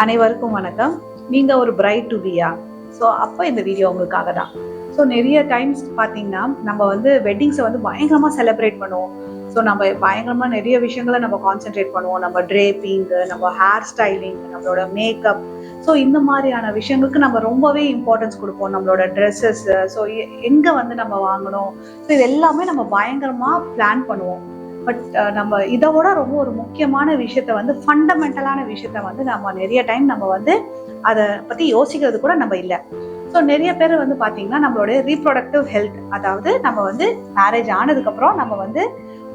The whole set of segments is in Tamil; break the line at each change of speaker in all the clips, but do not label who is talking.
அனைவருக்கும் வணக்கம். நீங்க ஒரு பிரைட் டு பியா? ஸோ அப்போ இந்த வீடியோ உங்களுக்காக தான். ஸோ நிறைய டைம்ஸ் பார்த்தீங்கன்னா நம்ம வந்து வெட்டிங்ஸை வந்து பயங்கரமாக செலிப்ரேட் பண்ணுவோம். ஸோ நம்ம பயங்கரமாக நிறைய விஷயங்களை நம்ம கான்சென்ட்ரேட் பண்ணுவோம். நம்ம ட்ரேப்பிங்கு, நம்ம ஹேர் ஸ்டைலிங், நம்மளோட மேக்கப், ஸோ இந்த மாதிரியான விஷயங்களுக்கு நம்ம ரொம்பவே இம்பார்ட்டன்ஸ் கொடுப்போம். நம்மளோட ட்ரெஸ்ஸஸ், ஸோ எங்கே வந்து நம்ம வாங்கணும், ஸோ இது எல்லாமே நம்ம பயங்கரமாக பிளான் பண்ணுவோம். பட் நம்ம இதோட ரொம்ப ஒரு முக்கியமான விஷயத்த வந்து ஃபண்டமெண்டலான விஷயத்த வந்து நம்ம நிறைய டைம் நம்ம வந்து அதை பற்றி யோசிக்கிறது கூட நம்ம இல்லை. ஸோ நிறைய பேர் வந்து பார்த்தீங்கன்னா நம்மளோட ரீப்ரொடக்டிவ் ஹெல்த், அதாவது நம்ம வந்து மேரேஜ் ஆனதுக்கப்புறம் நம்ம வந்து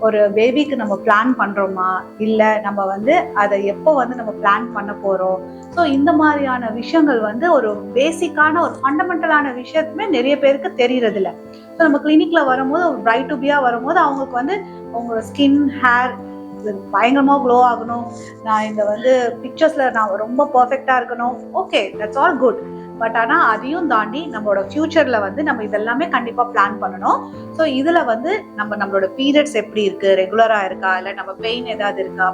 ஒரு பேபிக்கு நம்ம பிளான் பண்ணுறோமா, இல்லை நம்ம வந்து அதை எப்போ வந்து நம்ம பிளான் பண்ண போகிறோம், ஸோ இந்த மாதிரியான விஷயங்கள் வந்து ஒரு பேசிக்கான ஒரு ஃபண்டமெண்டலான விஷயத்துமே நிறைய பேருக்கு தெரியறதில்ல. ஸோ நம்ம கிளினிக்ல வரும்போது ஒரு பிரைட் டு பியா வரும்போது அவங்களுக்கு வந்து அவங்களோட ஸ்கின், ஹேர் பயங்கரமாக க்ளோ ஆகணும், நான் இந்த வந்து பிக்சர்ஸில் நான் ரொம்ப பர்ஃபெக்டாக இருக்கணும், okay, that's all good. But ஆனால் அதையும் தாண்டி நம்மளோட ஃபியூச்சரில் வந்து நம்ம இதெல்லாமே கண்டிப்பாக பிளான் பண்ணணும். ஸோ இதில் வந்து நம்மளோட பீரியட்ஸ் எப்படி இருக்குது, ரெகுலராக இருக்கா, இல்லை நம்ம பெயின் ஏதாவது இருக்கா,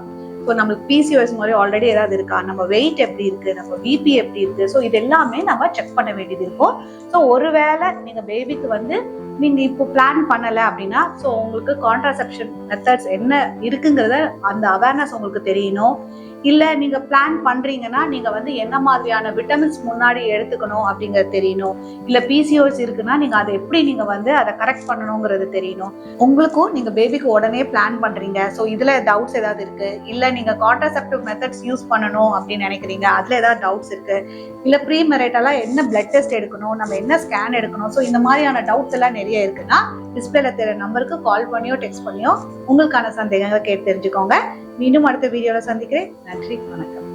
ஸோ நம்மளுக்கு பிசிஓஎஸ் மாதிரி ஆல்ரெடி ஏதாவது இருக்கா, நம்ம வெயிட் எப்படி இருக்குது, நம்ம பிபி எப்படி இருக்குது, ஸோ இது எல்லாமே நம்ம செக் பண்ண வேண்டியது இருக்கும். ஸோ ஒருவேளை நீங்கள் பேபிக்கு வந்து நீங்கள் இப்போ பிளான் பண்ணலை அப்படின்னா, ஸோ உங்களுக்கு கான்ட்ராசெப்ஷன் மெத்தட்ஸ் என்ன இருக்குங்கிறத அந்த அவேர்னஸ் உங்களுக்கு தெரியணும். இல்லை நீங்கள் பிளான் பண்ணுறீங்கன்னா நீங்கள் வந்து என்ன மாதிரியான விட்டமின்ஸ் முன்னாடி எடுத்துக்கணும் அப்படிங்கிறது தெரியணும். இல்லை பிசிஓஎஸ் இருக்குன்னா நீங்கள் அதை எப்படி நீங்கள் வந்து அதை கரெக்ட் பண்ணணுங்கிறது தெரியணும். உங்களுக்கும் நீங்கள் பேபிக்கு உடனே பிளான் பண்ணுறீங்க, ஸோ இதில் டவுட்ஸ் ஏதாவது இருக்குது, இல்லை நீங்கள் கான்ட்ராசெப்டிவ் மெத்தட்ஸ் யூஸ் பண்ணணும் அப்படின்னு நினைக்கிறீங்க, அதில் ஏதாவது டவுட்ஸ் இருக்குது, இல்லை ப்ரீ மெரிட்டலாக என்ன பிளட் டெஸ்ட் எடுக்கணும், நம்ம என்ன ஸ்கேன் எடுக்கணும், ஸோ இந்த மாதிரியான டவுட்ஸ் எல்லாம் நிறைய இருக்குன்னா டிஸ்பிளேல தெரிய நம்பருக்கு கால் பண்ணியோ டெக்ஸ்ட் பண்ணியோ உங்களுக்கான சந்தேகங்களை கேட்டு தெரிஞ்சுக்கோங்க. மீண்டும் அடுத்த வீடியோவில் சந்திக்கிறேன். நன்றி, வணக்கம்.